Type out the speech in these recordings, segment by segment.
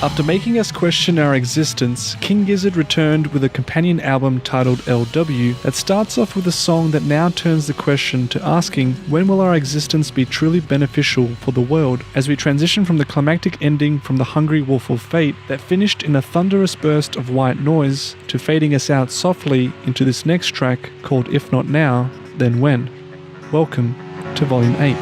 After making us question our existence, King Gizzard returned with a companion album titled LW that starts off with a song that now turns the question to asking when will our existence be truly beneficial for the world, as we transition from the climactic ending from The Hungry Wolf of Fate that finished in a thunderous burst of white noise to fading us out softly into this next track called If Not Now, Then When. Welcome to Volume 8.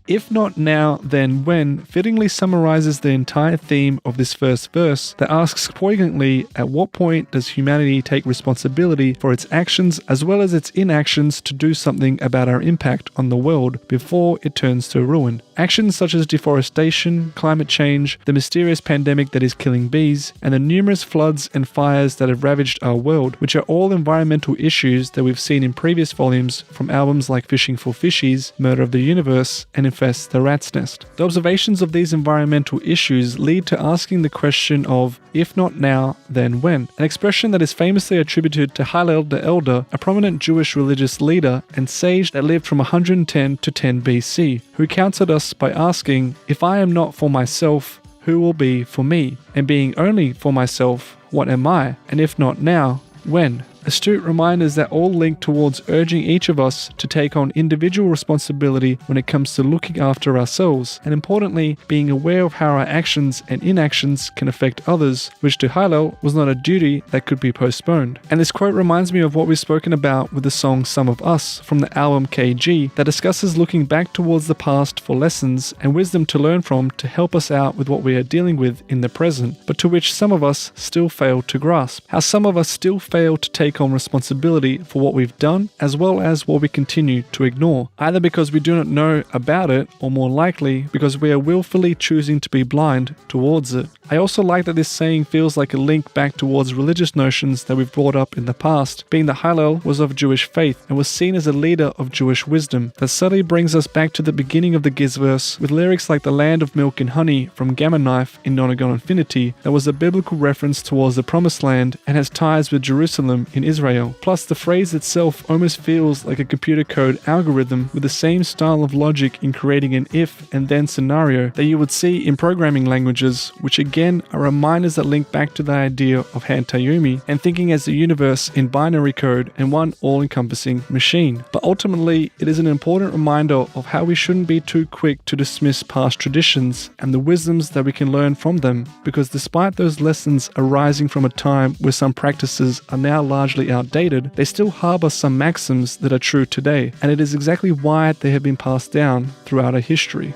If Not Now, Then When fittingly summarizes the entire theme of this first verse that asks poignantly at what point does humanity take responsibility for its actions as well as its inactions to do something about our impact on the world before it turns to ruin. Actions such as deforestation, climate change, the mysterious pandemic that is killing bees, and the numerous floods and fires that have ravaged our world, which are all environmental issues that we've seen in previous volumes from albums like Fishing for Fishies, Murder of the Universe, and Infest the Rat's Nest. The observations of these environmental issues lead to asking the question of, if not now, then when? An expression that is famously attributed to Hillel the Elder, a prominent Jewish religious leader and sage that lived from 110 to 10 BC, who counseled us by asking, if I am not for myself, who will be for me? And being only for myself, what am I? And if not now, when? Astute reminders that all link towards urging each of us to take on individual responsibility when it comes to looking after ourselves, and importantly, being aware of how our actions and inactions can affect others, which to Hillel was not a duty that could be postponed. And this quote reminds me of what we've spoken about with the song Some of Us from the album KG that discusses looking back towards the past for lessons and wisdom to learn from to help us out with what we are dealing with in the present, but to which some of us still fail to grasp. How some of us still fail to take on responsibility for what we've done as well as what we continue to ignore, either because we do not know about it or more likely because we are willfully choosing to be blind towards it. I also like that this saying feels like a link back towards religious notions that we've brought up in the past, being that Hillel was of Jewish faith and was seen as a leader of Jewish wisdom. That subtly brings us back to the beginning of the Gizzverse with lyrics like the land of milk and honey from Gamma Knife in Nonagon Infinity that was a biblical reference towards the promised land and has ties with Jerusalem in Israel. Plus, the phrase itself almost feels like a computer code algorithm with the same style of logic in creating an if and then scenario that you would see in programming languages, which again are reminders that link back to the idea of Hantayumi and thinking as the universe in binary code and one all-encompassing machine. But ultimately, it is an important reminder of how we shouldn't be too quick to dismiss past traditions and the wisdoms that we can learn from them, because despite those lessons arising from a time where some practices are now largely outdated, they still harbor some maxims that are true today, and it is exactly why they have been passed down throughout our history.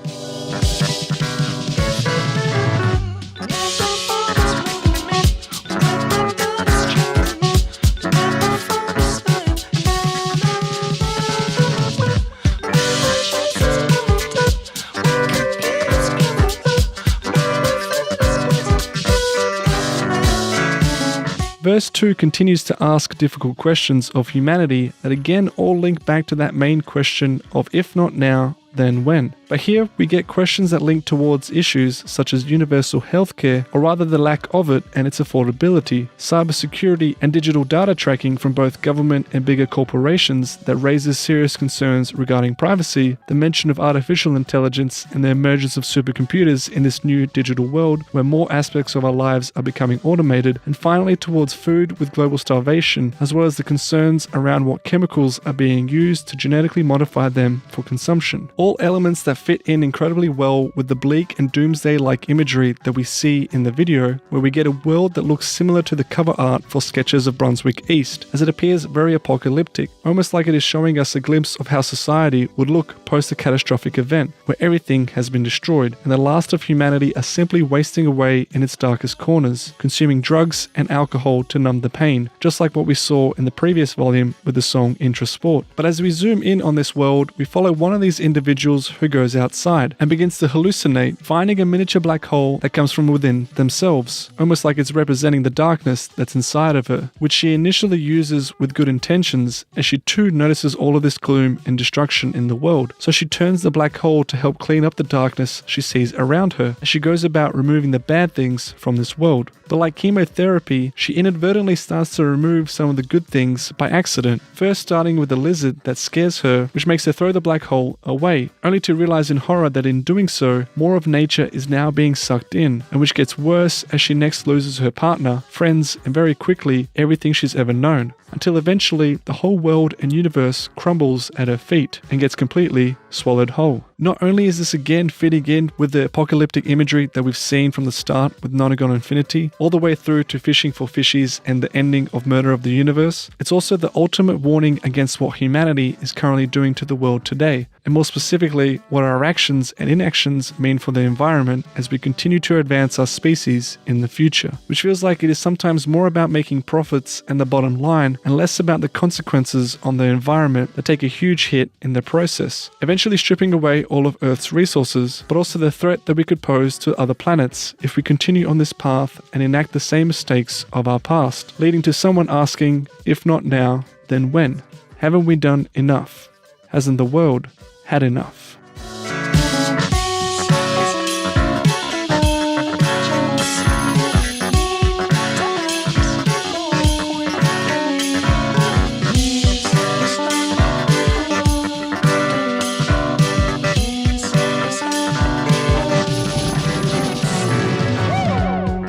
Verse 2 continues to ask difficult questions of humanity that again all link back to that main question of if not now, then when. But here we get questions that link towards issues such as universal healthcare, or rather the lack of it and its affordability, cybersecurity and digital data tracking from both government and bigger corporations that raises serious concerns regarding privacy, the mention of artificial intelligence and the emergence of supercomputers in this new digital world where more aspects of our lives are becoming automated, and finally towards food with global starvation, as well as the concerns around what chemicals are being used to genetically modify them for consumption. All elements that fit in incredibly well with the bleak and doomsday-like imagery that we see in the video, where we get a world that looks similar to the cover art for Sketches of Brunswick East, as it appears very apocalyptic, almost like it is showing us a glimpse of how society would look post a catastrophic event, where everything has been destroyed, and the last of humanity are simply wasting away in its darkest corners, consuming drugs and alcohol to numb the pain, just like what we saw in the previous volume with the song Intrasport. But as we zoom in on this world, we follow one of these individuals who goes outside and begins to hallucinate, finding a miniature black hole that comes from within themselves, almost like it's representing the darkness that's inside of her, which she initially uses with good intentions, as she too notices all of this gloom and destruction in the world. So she turns the black hole to help clean up the darkness she sees around her, as she goes about removing the bad things from this world. But like chemotherapy, she inadvertently starts to remove some of the good things by accident, first starting with the lizard that scares her, which makes her throw the black hole away, only to realize in horror that in doing so, more of nature is now being sucked in, and which gets worse as she next loses her partner, friends, and very quickly everything she's ever known, until eventually the whole world and universe crumbles at her feet and gets completely swallowed whole. Not only is this again fitting in with the apocalyptic imagery that we've seen from the start with Nonagon Infinity, all the way through to Fishing for Fishies and the ending of Murder of the Universe, it's also the ultimate warning against what humanity is currently doing to the world today, and more specifically, what our actions and inactions mean for the environment as we continue to advance our species in the future, which feels like it is sometimes more about making profits and the bottom line, and less about the consequences on the environment that take a huge hit in the process, eventually stripping away all of Earth's resources, but also the threat that we could pose to other planets if we continue on this path and enact the same mistakes of our past, leading to someone asking, if not now, then when? Haven't we done enough? Hasn't the world had enough?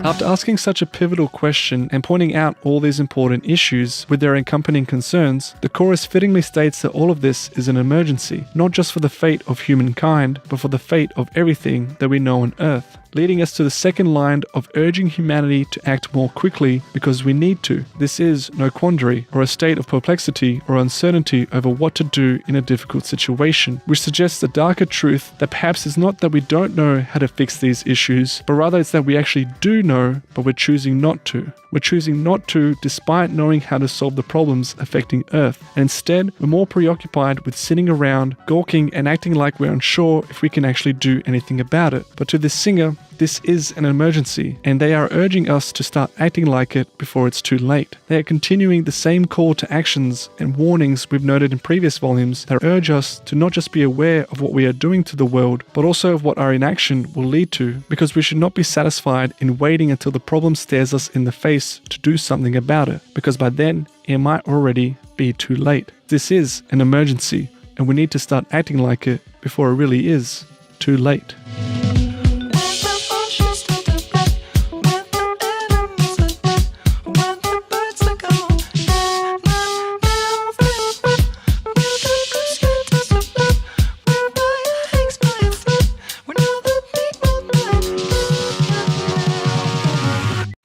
After asking such a pivotal question and pointing out all these important issues with their accompanying concerns, the chorus fittingly states that all of this is an emergency, not just for the fate of humankind, but for the fate of everything that we know on Earth, leading us to the second line of urging humanity to act more quickly because we need to. This is no quandary or a state of perplexity or uncertainty over what to do in a difficult situation, which suggests a darker truth that perhaps it's not that we don't know how to fix these issues, but rather it's that we actually do know, but we're choosing not to. We're choosing not to despite knowing how to solve the problems affecting Earth, and instead we're more preoccupied with sitting around, gawking and acting like we're unsure if we can actually do anything about it. But to this singer, this is an emergency, and they are urging us to start acting like it before it's too late. They are continuing the same call to actions and warnings we've noted in previous volumes that urge us to not just be aware of what we are doing to the world, but also of what our inaction will lead to, because we should not be satisfied in waiting until the problem stares us in the face to do something about it, because by then it might already be too late. This is an emergency, and we need to start acting like it before it really is too late.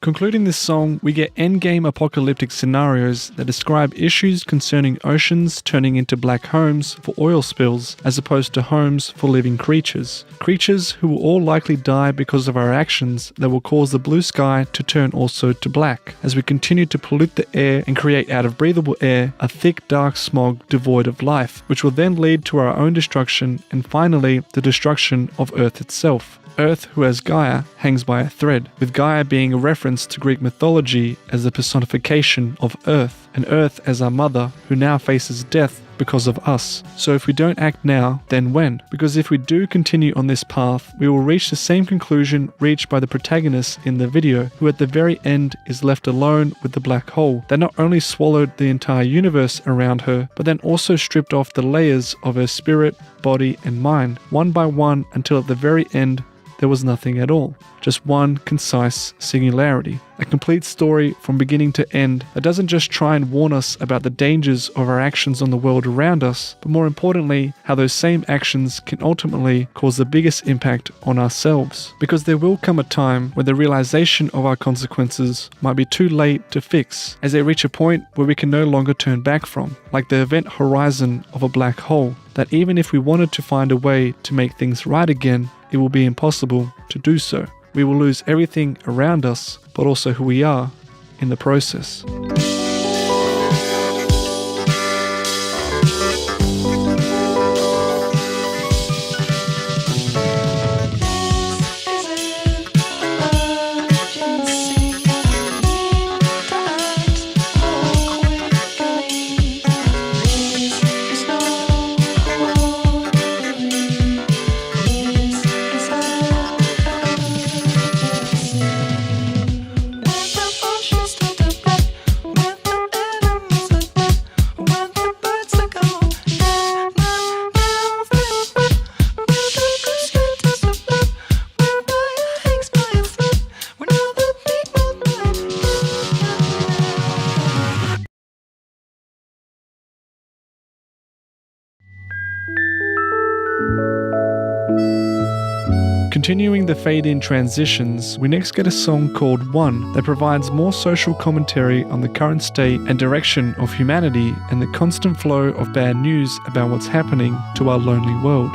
Concluding this song, we get endgame apocalyptic scenarios that describe issues concerning oceans turning into black homes for oil spills as opposed to homes for living creatures. Creatures who will all likely die because of our actions that will cause the blue sky to turn also to black as we continue to pollute the air and create out of breathable air a thick dark smog devoid of life, which will then lead to our own destruction and finally the destruction of Earth itself. Earth, who as Gaia, hangs by a thread, with Gaia being a reference to Greek mythology as the personification of Earth, and Earth as our mother, who now faces death because of us. So if we don't act now, then when? Because if we do continue on this path, we will reach the same conclusion reached by the protagonist in the video, who at the very end is left alone with the black hole that not only swallowed the entire universe around her, but then also stripped off the layers of her spirit, body, and mind, one by one, until at the very end, there was nothing at all. Just one concise singularity. A complete story from beginning to end that doesn't just try and warn us about the dangers of our actions on the world around us, but more importantly, how those same actions can ultimately cause the biggest impact on ourselves. Because there will come a time when the realization of our consequences might be too late to fix, as they reach a point where we can no longer turn back from, like the event horizon of a black hole, that even if we wanted to find a way to make things right again, it will be impossible to do so. We will lose everything around us, but also who we are in the process. Continuing the fade-in transitions, we next get a song called O.N.E that provides more social commentary on the current state and direction of humanity and the constant flow of bad news about what's happening to our lonely world.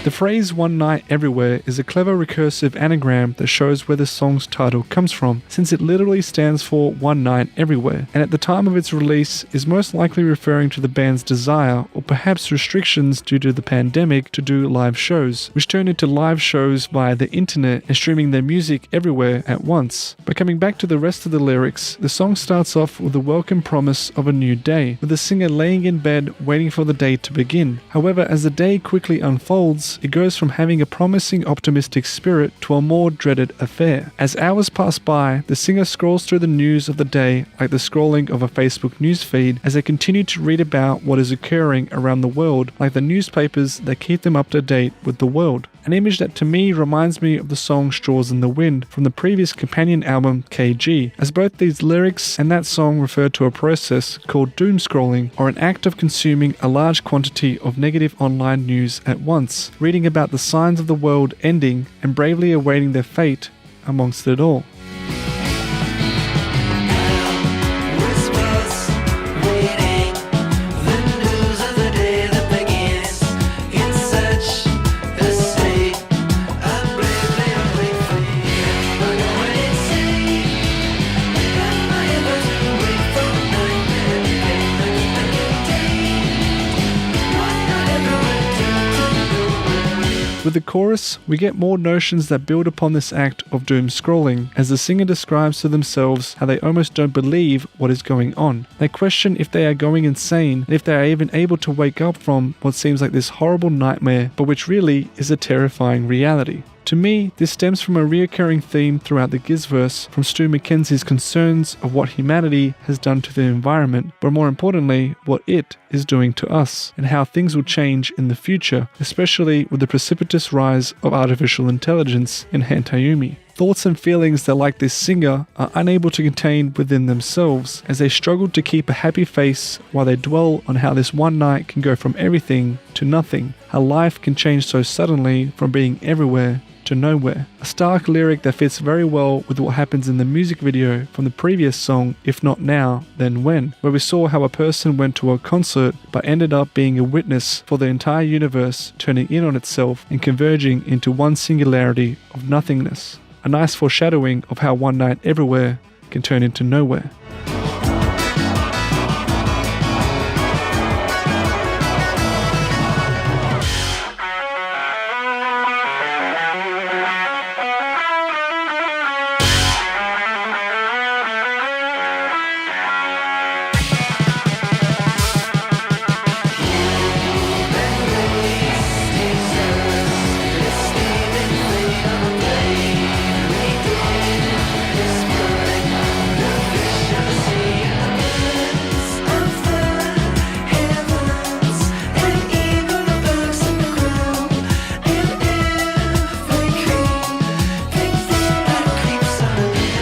The phrase "one night everywhere" is a clever recursive anagram that shows where the song's title comes from, since it literally stands for one night everywhere, and at the time of its release is most likely referring to the band's desire, or perhaps restrictions due to the pandemic, to do live shows, which turned into live shows via the internet and streaming their music everywhere at once. But coming back to the rest of the lyrics, the song starts off with a welcome promise of a new day, with the singer laying in bed waiting for the day to begin. However, as the day quickly unfolds, it goes from having a promising optimistic spirit to a more dreaded affair. As hours pass by, the singer scrolls through the news of the day like the scrolling of a Facebook newsfeed as they continue to read about what is occurring around the world, like the newspapers that keep them up to date with the world. An image that to me reminds me of the song Straws in the Wind from the previous companion album KG, as both these lyrics and that song refer to a process called doom scrolling, or an act of consuming a large quantity of negative online news at once, reading about the signs of the world ending and bravely awaiting their fate amongst it all. With the chorus, we get more notions that build upon this act of doom scrolling, as the singer describes to themselves how they almost don't believe what is going on. They question if they are going insane, and if they are even able to wake up from what seems like this horrible nightmare, but which really is a terrifying reality. To me, this stems from a reoccurring theme throughout the Gizzverse, from Stu Mackenzie's concerns of what humanity has done to the environment, but more importantly, what it is doing to us, and how things will change in the future, especially with the precipitous rise of artificial intelligence in Hantayumi. Thoughts and feelings that, like this singer, are unable to contain within themselves as they struggle to keep a happy face while they dwell on how this one night can go from everything to nothing, how life can change so suddenly from being everywhere to nowhere. A stark lyric that fits very well with what happens in the music video from the previous song, If Not Now, Then When, where we saw how a person went to a concert but ended up being a witness for the entire universe turning in on itself and converging into one singularity of nothingness. A nice foreshadowing of how one night everywhere can turn into nowhere.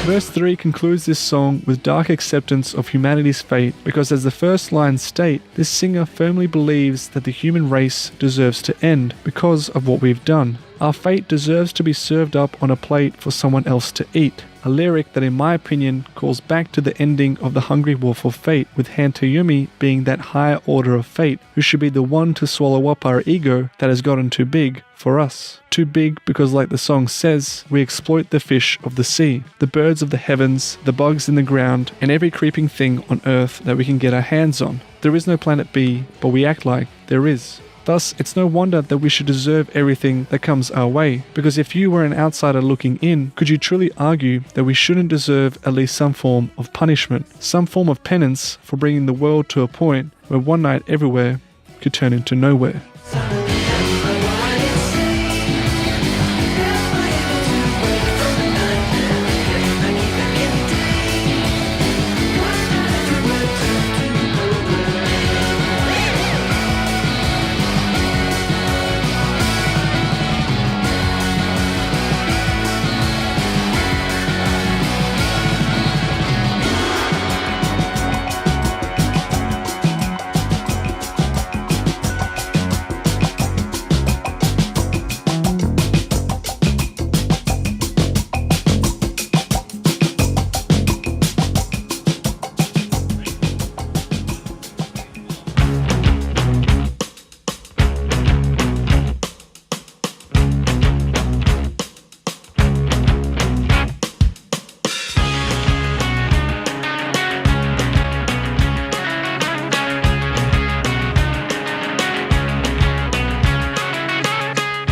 Verse 3 concludes this song with dark acceptance of humanity's fate because, as the first lines state, this singer firmly believes that the human race deserves to end because of what we've done. Our fate deserves to be served up on a plate for someone else to eat. A lyric that, in my opinion, calls back to the ending of The Hungry Wolf of Fate, with Hantayumi being that higher order of fate, who should be the one to swallow up our ego that has gotten too big for us. Too big because, like the song says, we exploit the fish of the sea, the birds of the heavens, the bugs in the ground, and every creeping thing on earth that we can get our hands on. There is no planet B, but we act like there is. Thus, it's no wonder that we should deserve everything that comes our way, because if you were an outsider looking in, could you truly argue that we shouldn't deserve at least some form of punishment, some form of penance for bringing the world to a point where one night everywhere could turn into nowhere?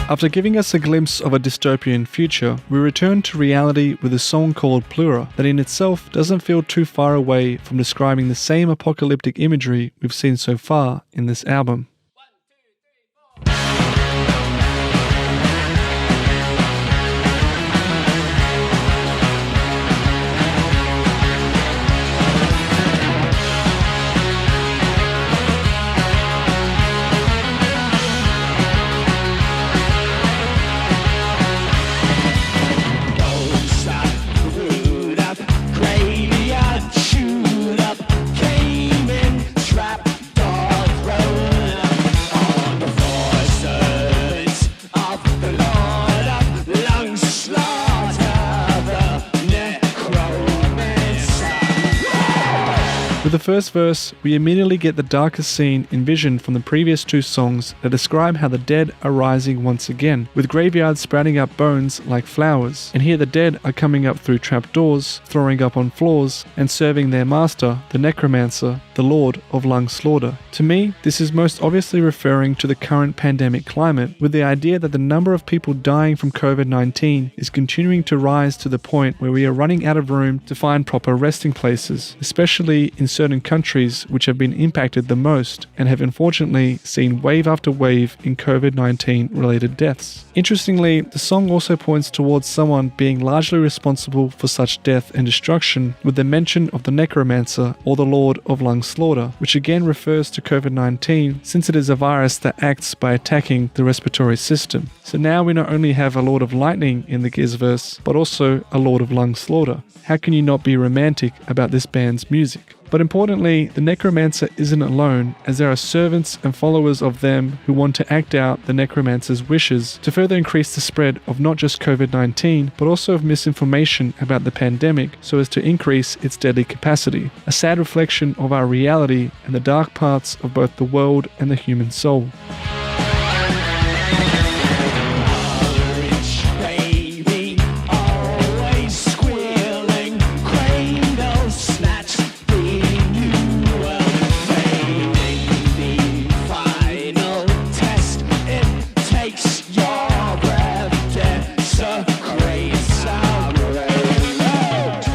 After giving us a glimpse of a dystopian future, we return to reality with a song called Pleura that in itself doesn't feel too far away from describing the same apocalyptic imagery we've seen so far in this album. With the first verse, we immediately get the darkest scene envisioned from the previous two songs that describe how the dead are rising once again, with graveyards sprouting up bones like flowers. And here the dead are coming up through trapdoors, throwing up on floors, and serving their master, the necromancer, the Lord of Lung Slaughter. To me, this is most obviously referring to the current pandemic climate, with the idea that the number of people dying from COVID-19 is continuing to rise to the point where we are running out of room to find proper resting places, especially in certain countries which have been impacted the most and have unfortunately seen wave after wave in COVID-19 related deaths. Interestingly, the song also points towards someone being largely responsible for such death and destruction, with the mention of the necromancer or the Lord of Lung Slaughter, which again refers to COVID-19 since it is a virus that acts by attacking the respiratory system. So now we not only have a Lord of Lightning in the Gizzverse, but also a Lord of Lung Slaughter. How can you not be romantic about this band's music? But importantly, the necromancer isn't alone, as there are servants and followers of them who want to act out the necromancer's wishes to further increase the spread of not just COVID-19, but also of misinformation about the pandemic so as to increase its deadly capacity. A sad reflection of our reality and the dark parts of both the world and the human soul.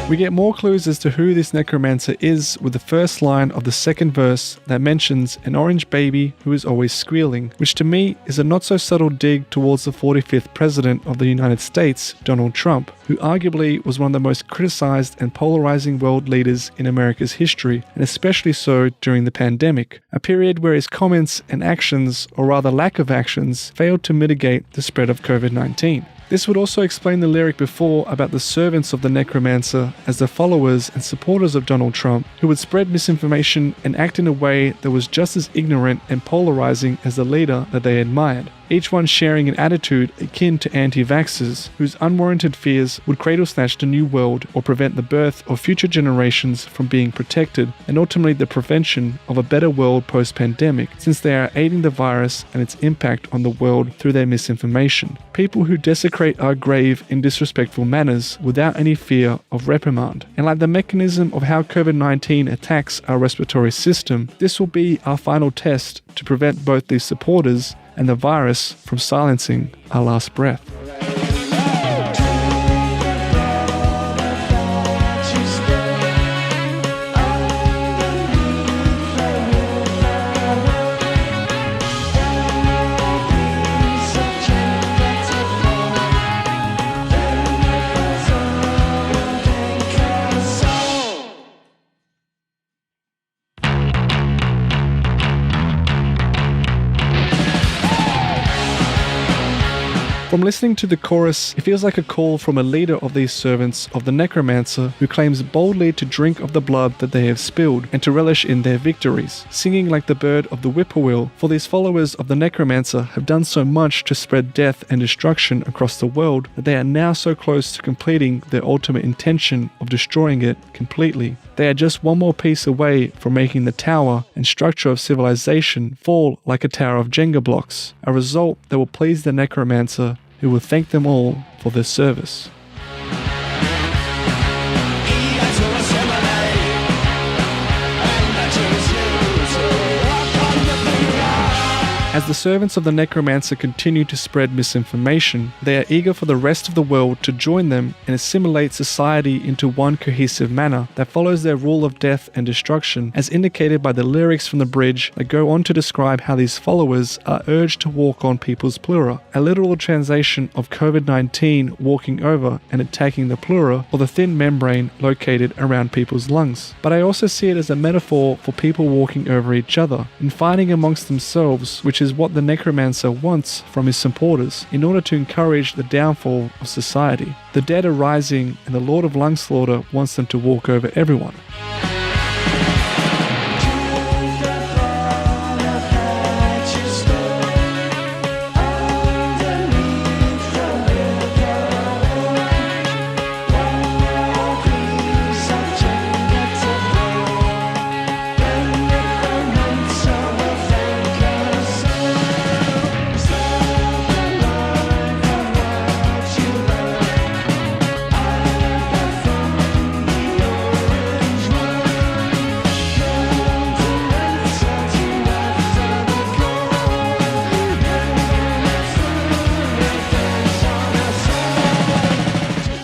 We get more clues as to who this necromancer is with the first line of the second verse that mentions an orange baby who is always squealing, which to me is a not so subtle dig towards the 45th president of the United States, Donald Trump, who arguably was one of the most criticized and polarizing world leaders in America's history, and especially so during the pandemic, a period where his comments and actions, or rather lack of actions, failed to mitigate the spread of COVID-19. This would also explain the lyric before about the servants of the necromancer as the followers and supporters of Donald Trump, who would spread misinformation and act in a way that was just as ignorant and polarizing as the leader that they admired. Each one sharing an attitude akin to anti-vaxxers, whose unwarranted fears would cradle snatch the new world or prevent the birth of future generations from being protected, and ultimately the prevention of a better world post-pandemic, since they are aiding the virus and its impact on the world through their misinformation. People who desecrate our grave in disrespectful manners without any fear of reprimand. And like the mechanism of how COVID-19 attacks our respiratory system, this will be our final test to prevent both these supporters and the virus from silencing our last breath. From listening to the chorus, it feels like a call from a leader of these servants of the necromancer who claims boldly to drink of the blood that they have spilled and to relish in their victories, singing like the bird of the whippoorwill, for these followers of the necromancer have done so much to spread death and destruction across the world that they are now so close to completing their ultimate intention of destroying it completely. They are just one more piece away from making the tower and structure of civilization fall like a tower of Jenga blocks, a result that will please the necromancer, who will thank them all for their service. As the servants of the necromancer continue to spread misinformation, they are eager for the rest of the world to join them and assimilate society into one cohesive manner that follows their rule of death and destruction, as indicated by the lyrics from the bridge that go on to describe how these followers are urged to walk on people's pleura, a literal translation of COVID-19 walking over and attacking the pleura, or the thin membrane located around people's lungs. But I also see it as a metaphor for people walking over each other and fighting amongst themselves, which is what the necromancer wants from his supporters in order to encourage the downfall of society. The dead are rising, and the Lord of Lung Slaughter wants them to walk over everyone.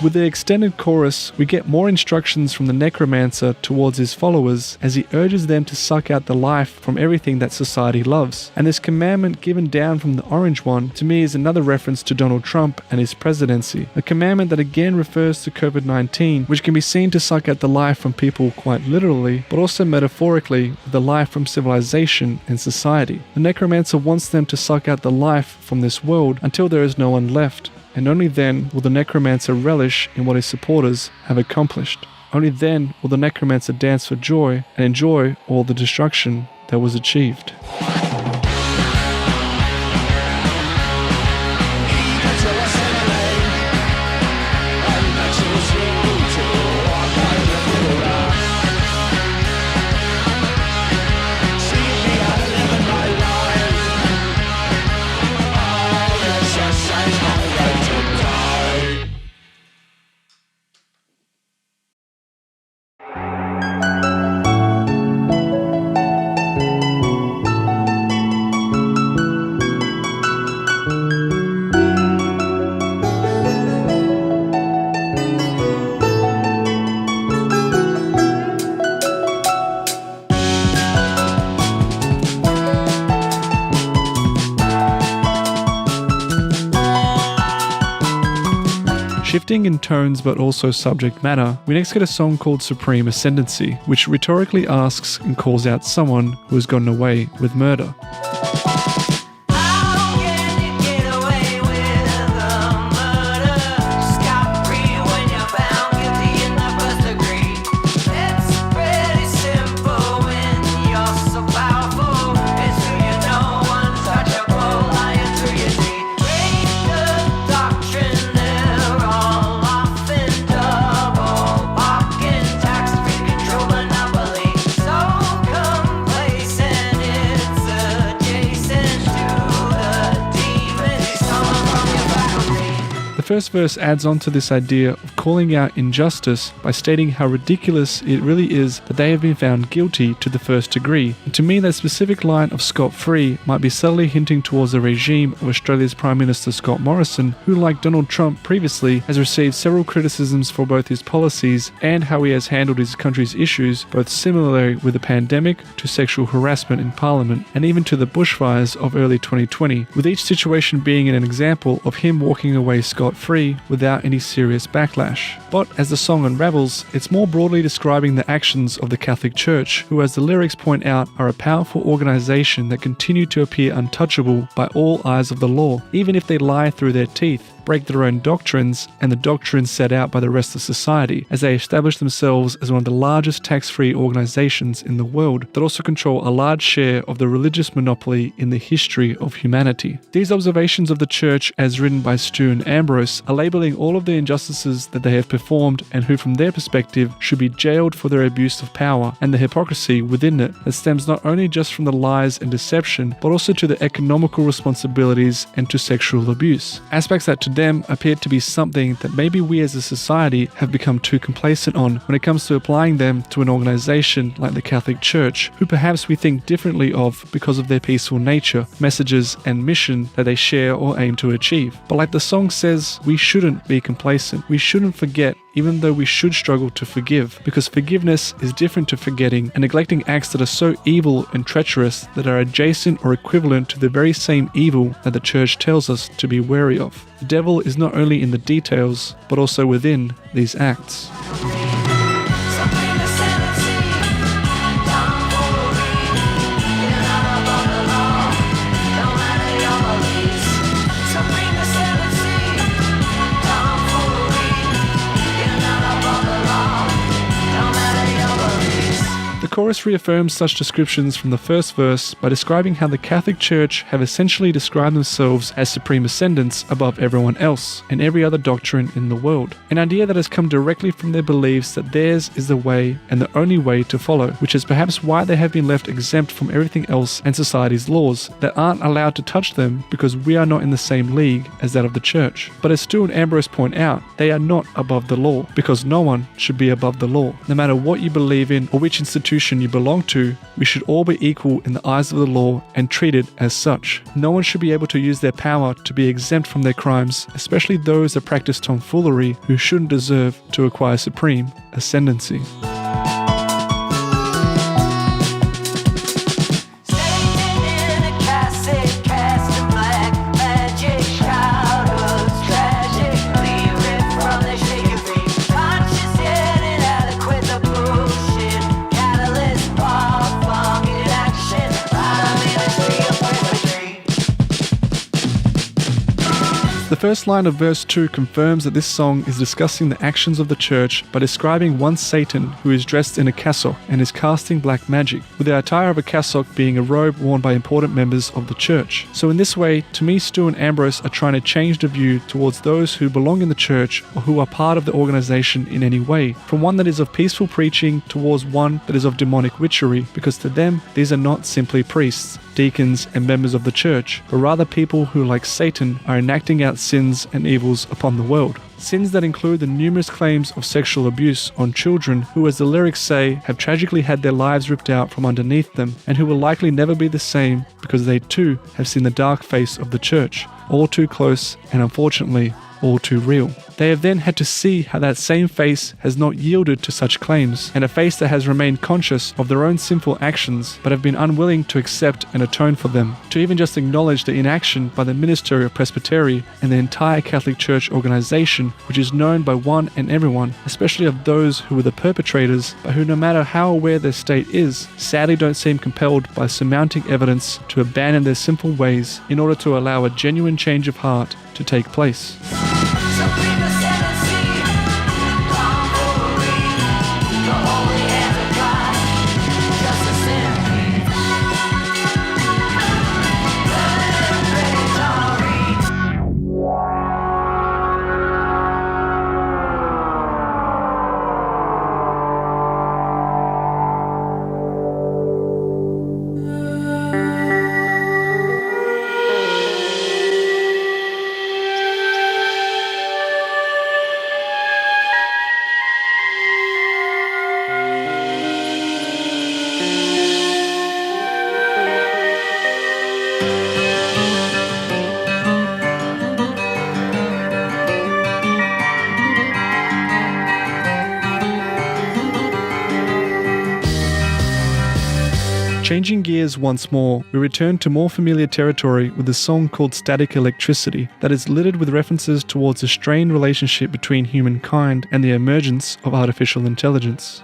With the extended chorus, we get more instructions from the necromancer towards his followers as he urges them to suck out the life from everything that society loves. And this commandment given down from the orange one, to me, is another reference to Donald Trump and his presidency. A commandment that again refers to COVID-19, which can be seen to suck out the life from people quite literally, but also metaphorically, with the life from civilization and society. The necromancer wants them to suck out the life from this world until there is no one left. And only then will the necromancer relish in what his supporters have accomplished. Only then will the necromancer dance for joy and enjoy all the destruction that was achieved. Shifting in tones but also subject matter, we next get a song called Supreme Ascendancy, which rhetorically asks and calls out someone who has gotten away with murder. The first verse adds on to this idea of calling out injustice by stating how ridiculous it really is that they have been found guilty to the first degree. And to me, that specific line of scot-free might be subtly hinting towards the regime of Australia's Prime Minister Scott Morrison, who, like Donald Trump previously, has received several criticisms for both his policies and how he has handled his country's issues, both similarly with the pandemic to sexual harassment in Parliament, and even to the bushfires of early 2020, with each situation being an example of him walking away scot-free without any serious backlash. But as the song unravels, it's more broadly describing the actions of the Catholic Church, who, as the lyrics point out, are a powerful organization that continue to appear untouchable by all eyes of the law, even if they lie through their teeth, break their own doctrines and the doctrines set out by the rest of society, as they establish themselves as one of the largest tax-free organizations in the world that also control a large share of the religious monopoly in the history of humanity. These observations of the Church, as written by Stu and Ambrose, are labeling all of the injustices that they have performed and who, from their perspective, should be jailed for their abuse of power and the hypocrisy within it that stems not only just from the lies and deception, but also to the economical responsibilities and to sexual abuse. Aspects that to them appear to be something that maybe we as a society have become too complacent on when it comes to applying them to an organization like the Catholic Church, who perhaps we think differently of because of their peaceful nature, messages and mission that they share or aim to achieve. But like the song says, we shouldn't be complacent. We shouldn't forget, even though we should struggle to forgive, because forgiveness is different to forgetting and neglecting acts that are so evil and treacherous that are adjacent or equivalent to the very same evil that the Church tells us to be wary of. The devil is not only in the details, but also within these acts. The chorus reaffirms such descriptions from the first verse by describing how the Catholic Church have essentially described themselves as supreme ascendants above everyone else and every other doctrine in the world. An idea that has come directly from their beliefs that theirs is the way and the only way to follow, which is perhaps why they have been left exempt from everything else and society's laws that aren't allowed to touch them because we are not in the same league as that of the Church. But as Stu and Ambrose point out, they are not above the law because no one should be above the law, no matter what you believe in or which institution organization you belong to, we should all be equal in the eyes of the law and treated as such. No one should be able to use their power to be exempt from their crimes, especially those that practice tomfoolery who shouldn't deserve to acquire supreme ascendancy. The first line of verse 2 confirms that this song is discussing the actions of the church by describing one Satan who is dressed in a cassock and is casting black magic, with the attire of a cassock being a robe worn by important members of the church. So in this way, to me, Stu and Ambrose are trying to change the view towards those who belong in the church or who are part of the organization in any way, from one that is of peaceful preaching towards one that is of demonic witchery, because to them, these are not simply priests, deacons, and members of the church, but rather people who, like Satan, are enacting out sins and evils upon the world. Sins that include the numerous claims of sexual abuse on children who, as the lyrics say, have tragically had their lives ripped out from underneath them, and who will likely never be the same because they too have seen the dark face of the church, all too close and unfortunately all too real. They have then had to see how that same face has not yielded to such claims, and a face that has remained conscious of their own sinful actions but have been unwilling to accept and atone for them, to even just acknowledge the inaction by the ministry of Presbytery and the entire Catholic Church organization, which is known by one and everyone, especially of those who were the perpetrators, but who, no matter how aware their state is, sadly don't seem compelled by surmounting evidence to abandon their sinful ways in order to allow a genuine change of heart to take place. Changing gears once more, we return to more familiar territory with a song called Static Electricity that is littered with references towards a strained relationship between humankind and the emergence of artificial intelligence.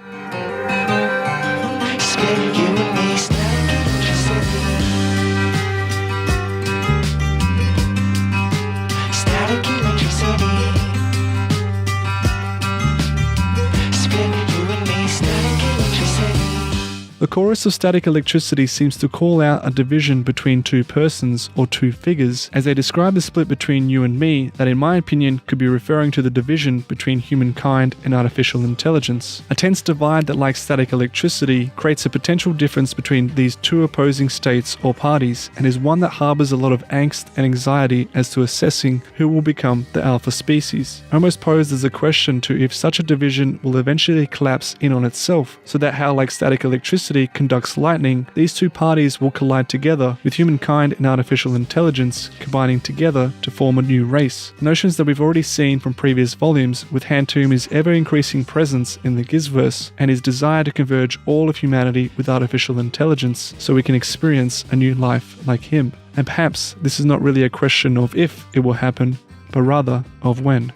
The chorus of Static Electricity seems to call out a division between two persons or two figures, as they describe the split between you and me that, in my opinion, could be referring to the division between humankind and artificial intelligence. A tense divide that, like static electricity, creates a potential difference between these two opposing states or parties, and is one that harbors a lot of angst and anxiety as to assessing who will become the alpha species. Almost posed as a question to if such a division will eventually collapse in on itself, so that how, like static electricity conducts lightning, these two parties will collide together, with humankind and artificial intelligence combining together to form a new race. Notions that we've already seen from previous volumes, with Hantumi's ever-increasing presence in the Gizzverse and his desire to converge all of humanity with artificial intelligence so we can experience a new life like him. And perhaps this is not really a question of if it will happen, but rather of when.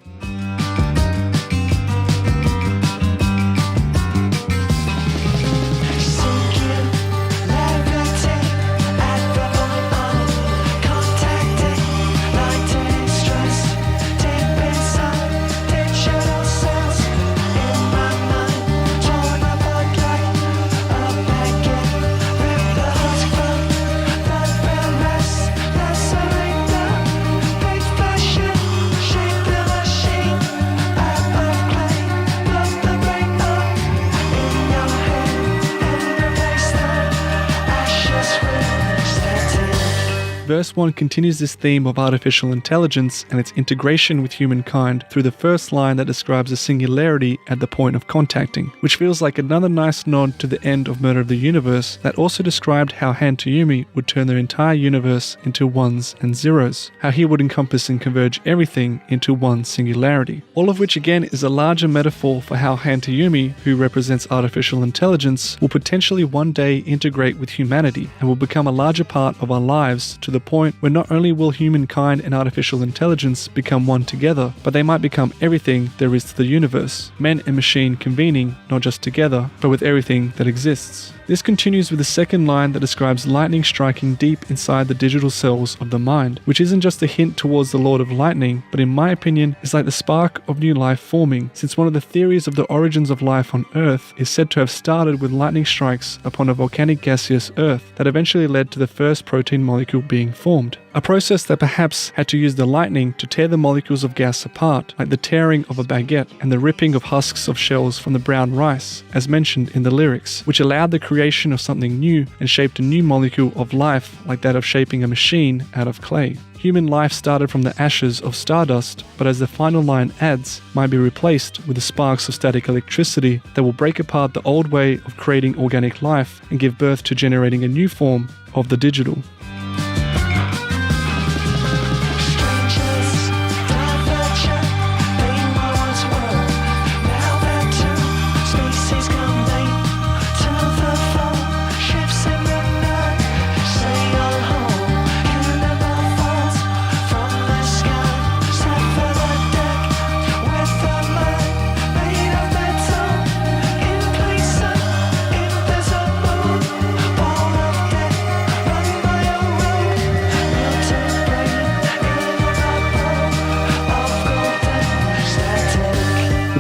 Verse 1 continues this theme of artificial intelligence and its integration with humankind through the first line that describes a singularity at the point of contacting, which feels like another nice nod to the end of Murder of the Universe that also described how Hantayumi would turn their entire universe into ones and zeros, how he would encompass and converge everything into one singularity. All of which again is a larger metaphor for how Hantayumi, who represents artificial intelligence, will potentially one day integrate with humanity and will become a larger part of our lives to the point where not only will humankind and artificial intelligence become one together, but they might become everything there is to the universe, men and machine convening not just together, but with everything that exists. This continues with the second line that describes lightning striking deep inside the digital cells of the mind, which isn't just a hint towards the Lord of Lightning, but in my opinion is like the spark of new life forming, since one of the theories of the origins of life on Earth is said to have started with lightning strikes upon a volcanic gaseous Earth that eventually led to the first protein molecule being formed. A process that perhaps had to use the lightning to tear the molecules of gas apart, like the tearing of a baguette and the ripping of husks of shells from the brown rice, as mentioned in the lyrics, which allowed the creation of something new and shaped a new molecule of life, like that of shaping a machine out of clay. Human life started from the ashes of stardust, but as the final line adds, might be replaced with the sparks of static electricity that will break apart the old way of creating organic life and give birth to generating a new form of the digital.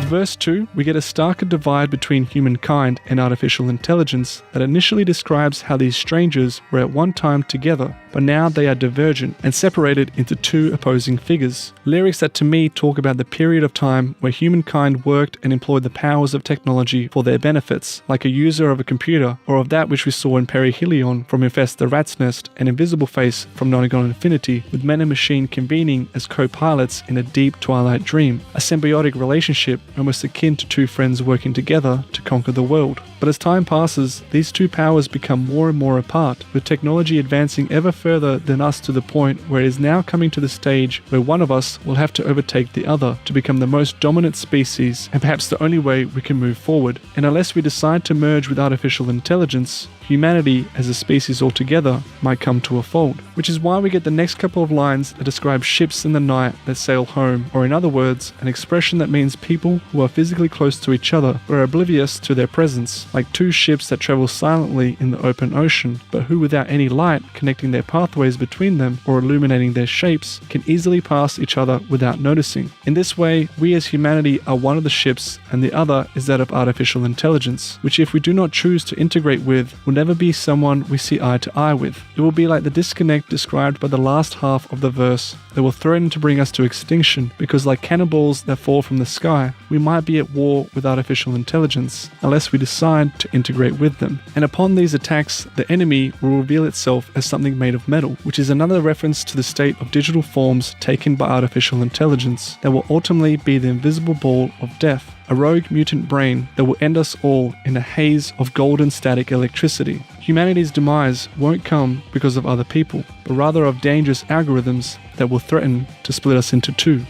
Verse 2, we get a starker divide between humankind and artificial intelligence that initially describes how these strangers were at one time together, but now they are divergent and separated into two opposing figures. Lyrics that to me talk about the period of time where humankind worked and employed the powers of technology for their benefits, like a user of a computer, or of that which we saw in Perihelion from Infest the Rat's Nest and Invisible Face from Nonagon Infinity, with men and machine convening as co-pilots in a deep twilight dream, a symbiotic relationship almost akin to two friends working together to conquer the world. But as time passes, these two powers become more and more apart, with technology advancing ever further than us to the point where it is now coming to the stage where one of us will have to overtake the other to become the most dominant species and perhaps the only way we can move forward. And unless we decide to merge with artificial intelligence, humanity as a species altogether might come to a fold, which is why we get the next couple of lines that describe ships in the night that sail home, or in other words, an expression that means people who are physically close to each other but are oblivious to their presence, like two ships that travel silently in the open ocean, but who without any light connecting their pathways between them or illuminating their shapes can easily pass each other without noticing. In this way, we as humanity are one of the ships and the other is that of artificial intelligence, which if we do not choose to integrate with, will never be someone we see eye to eye with. It will be like the disconnect described by the last half of the verse that will threaten to bring us to extinction, because like cannonballs that fall from the sky, we might be at war with artificial intelligence unless we decide to integrate with them. And upon these attacks, the enemy will reveal itself as something made of metal, which is another reference to the state of digital forms taken by artificial intelligence that will ultimately be the invisible ball of death, a rogue mutant brain that will end us all in a haze of golden static electricity. Humanity's demise won't come because of other people, but rather of dangerous algorithms that will threaten to split us into two.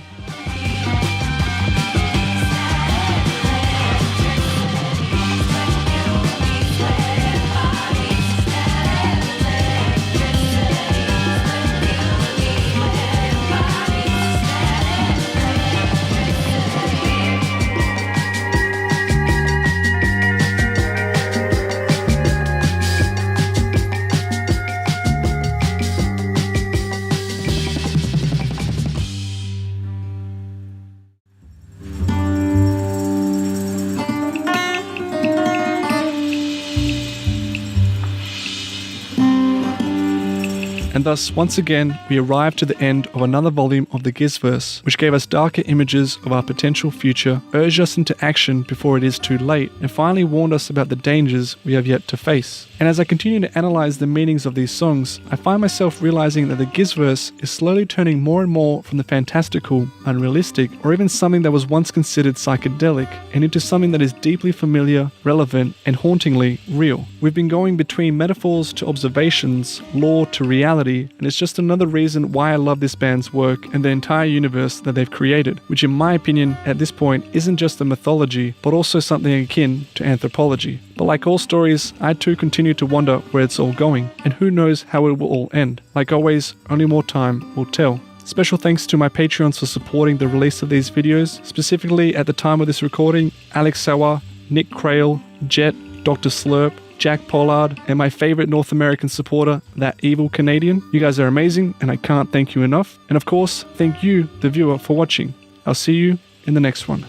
And thus, once again, we arrived to the end of another volume of the Gizzverse, which gave us darker images of our potential future, urged us into action before it is too late, and finally warned us about the dangers we have yet to face. And as I continue to analyze the meanings of these songs, I find myself realizing that the Gizzverse is slowly turning more and more from the fantastical, unrealistic, or even something that was once considered psychedelic, and into something that is deeply familiar, relevant, and hauntingly real. We've been going between metaphors to observations, lore to reality, and it's just another reason why I love this band's work and the entire universe that they've created, which in my opinion at this point isn't just a mythology, but also something akin to anthropology. But like all stories, I too continue to wonder where it's all going, and who knows how it will all end. Like always, only more time will tell. Special thanks to my Patreons for supporting the release of these videos, specifically at the time of this recording, Alex Sawa, Nick Crail, Jet, Dr. Slurp, Jack Pollard, and my favorite North American supporter, that evil Canadian. You guys are amazing, and I can't thank you enough. And of course, thank you, the viewer, for watching. I'll see you in the next one.